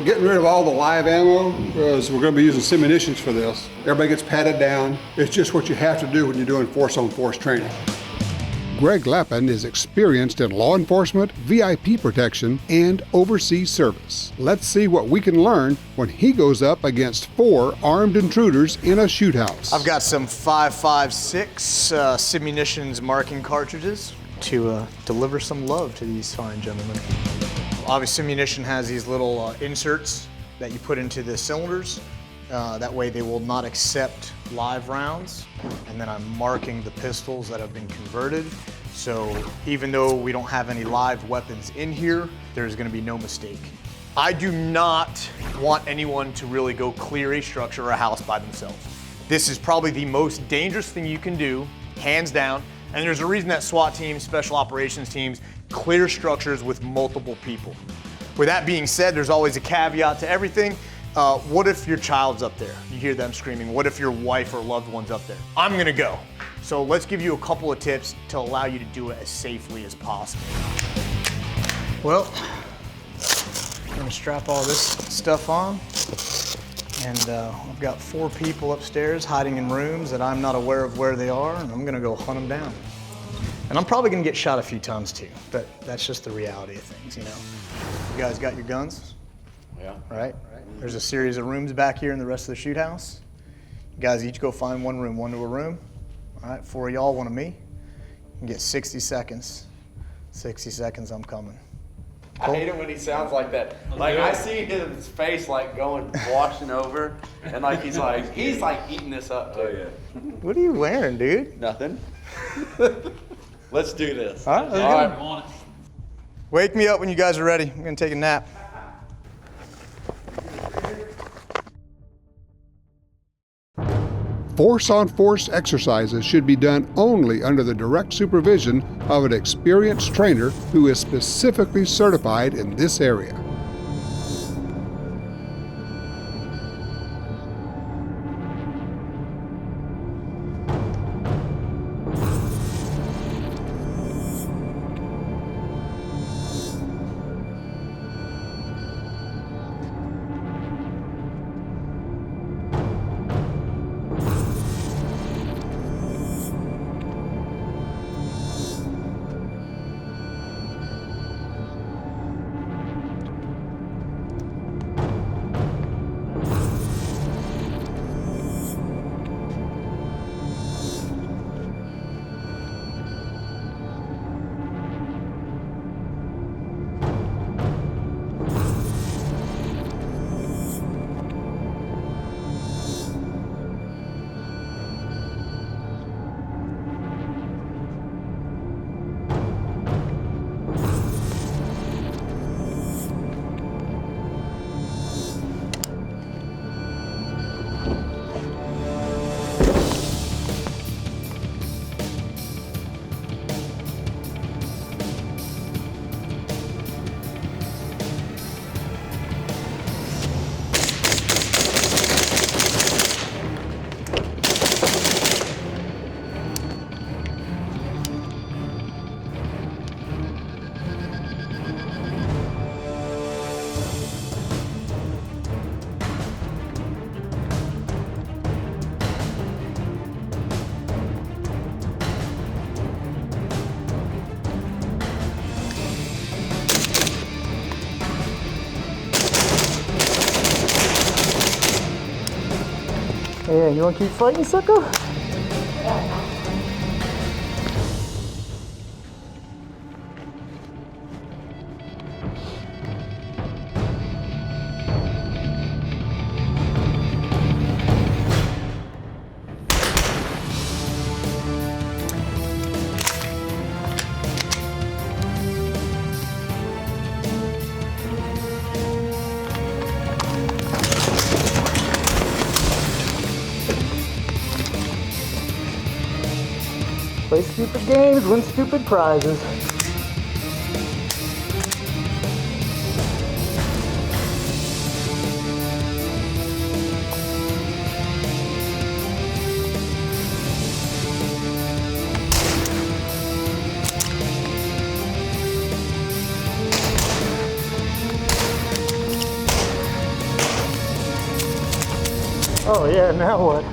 getting rid of all the live ammo because we're going to be using simunitions for this. Everybody gets patted down. It's just what you have to do when you're doing force-on-force training. Greg Lappin is experienced in law enforcement, VIP protection, and overseas service. Let's see what we can learn when he goes up against 4 armed intruders in a shoot house. I've got some 5.56 simunitions marking cartridges to deliver some love to these fine gentlemen. Obviously, simunition has these little inserts that you put into the cylinders. That way they will not accept live rounds. And then I'm marking the pistols that have been converted. So even though we don't have any live weapons in here, there's gonna be no mistake. I do not want anyone to really go clear a structure or a house by themselves. This is probably the most dangerous thing you can do, hands down. And there's a reason that SWAT teams, special operations teams, clear structures with multiple people. With that being said, there's always a caveat to everything. What if your child's up there? You hear them screaming. What if your wife or loved one's up there? I'm gonna go. So let's give you a couple of tips to allow you to do it as safely as possible. Well, I'm gonna strap all this stuff on. And I've got 4 people upstairs hiding in rooms that I'm not aware of where they are, and I'm gonna go hunt them down. And I'm probably gonna get shot a few times too, but that's just the reality of things, you know. You guys got your guns? Yeah. Right? There's a series of rooms back here in the rest of the shoot house. You guys each go find one room, one to a room. All right, 4 of y'all, 1 of me. You get 60 seconds. 60 seconds, I'm coming. Cool. I hate it when he sounds like that. Like I see his face like going, washing over, and like he's like eating this up too. Oh yeah. What are you wearing, dude? Nothing. Let's do this. All right, let's go. Wake me up when you guys are ready. I'm gonna take a nap. Force-on-force exercises should be done only under the direct supervision of an experienced trainer who is specifically certified in this area. Yeah, you wanna keep fighting, sucker? Play stupid games, win stupid prizes. Oh yeah, now what?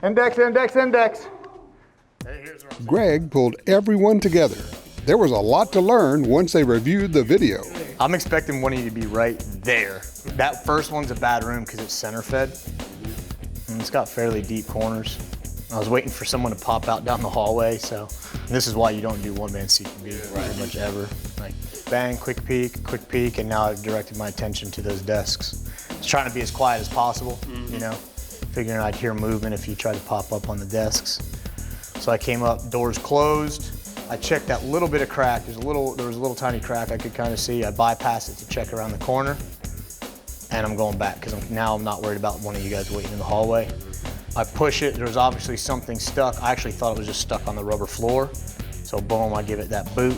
Index, index, index. Greg pulled everyone together. There was a lot to learn once they reviewed the video. I'm expecting one of you to be right there. That first one's a bad room because it's center fed. And it's got fairly deep corners. I was waiting for someone to pop out down the hallway, so this is why you don't do one-man CQB pretty much ever. Like bang, quick peek, and now I've directed my attention to those desks. I was trying to be as quiet as possible, you know, figuring I'd hear movement if you tried to pop up on the desks. So I came up, doors closed. I checked that little bit of crack. There was a little tiny crack I could kind of see. I bypassed it to check around the corner, and I'm going back because now I'm not worried about one of you guys waiting in the hallway. I push it, there was obviously something stuck. I actually thought it was just stuck on the rubber floor. So boom, I give it that boot,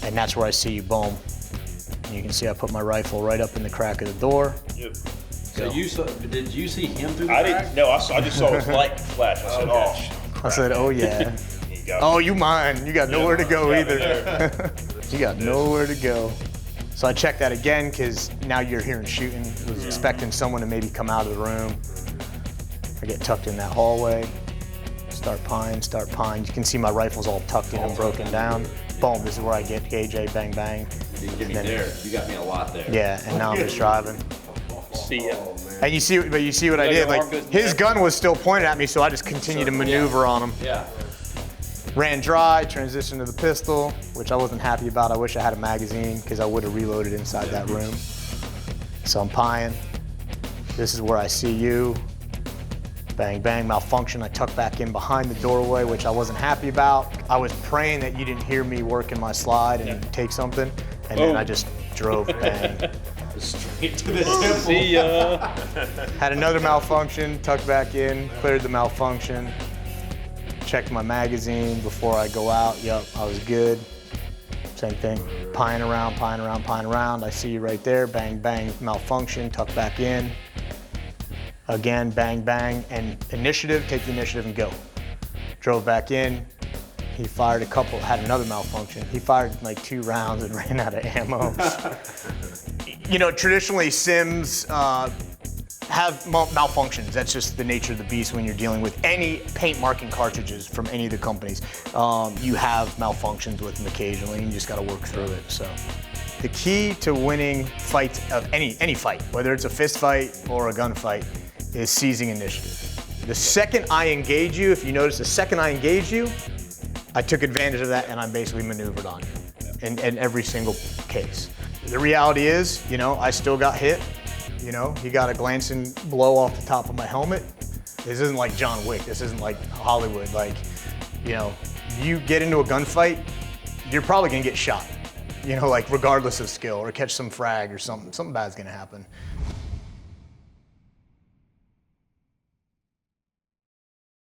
and that's where I see you, boom. And you can see I put my rifle right up in the crack of the door. Yep. So did you see him through the I crack? didn't. No, I just saw his light flash. I said, Okay. "Oh." I said, oh yeah. Oh, you mine. You got nowhere to go either. You got nowhere to go. So I checked that again because now you're hearing shooting. I was expecting someone to maybe come out of the room. I get tucked in that hallway. Start pine. You can see my rifle's all tucked in and broken down. Boom, this is where I get KJ, bang, bang. You didn't get me there. You got me a lot there. Yeah, and now I'm just driving. See ya. And you see what I did? Like, his gun was still pointed at me, so I just continued to maneuver on him. Yeah. Ran dry, transitioned to the pistol, which I wasn't happy about. I wish I had a magazine because I would have reloaded inside that room. So I'm pieing. This is where I see you. Bang, bang, malfunction. I tuck back in behind the doorway, which I wasn't happy about. I was praying that you didn't hear me working my slide and take something, and then I just drove bang. Straight to the temple. See ya. Had another malfunction, tucked back in, cleared the malfunction. Checked my magazine before I go out. Yep, I was good. Same thing, pieing around. I see you right there, bang, bang, malfunction, tuck back in. Again, bang, bang, and initiative, take the initiative and go. Drove back in. He fired a couple, had another malfunction. He fired like 2 rounds and ran out of ammo. You know, traditionally sims have malfunctions. That's just the nature of the beast when you're dealing with any paint marking cartridges from any of the companies. You have malfunctions with them occasionally, and you just gotta work through it, so. The key to winning fights of any fight, whether it's a fist fight or a gunfight, is seizing initiative. The second I engage you, if you notice, the second I engage you, I took advantage of that and I basically maneuvered on you in every single case. The reality is, you know, I still got hit. You know, he got a glancing blow off the top of my helmet. This isn't like John Wick. This isn't like Hollywood. Like, you know, you get into a gunfight, you're probably gonna get shot. You know, like regardless of skill, or catch some frag or something bad's gonna happen.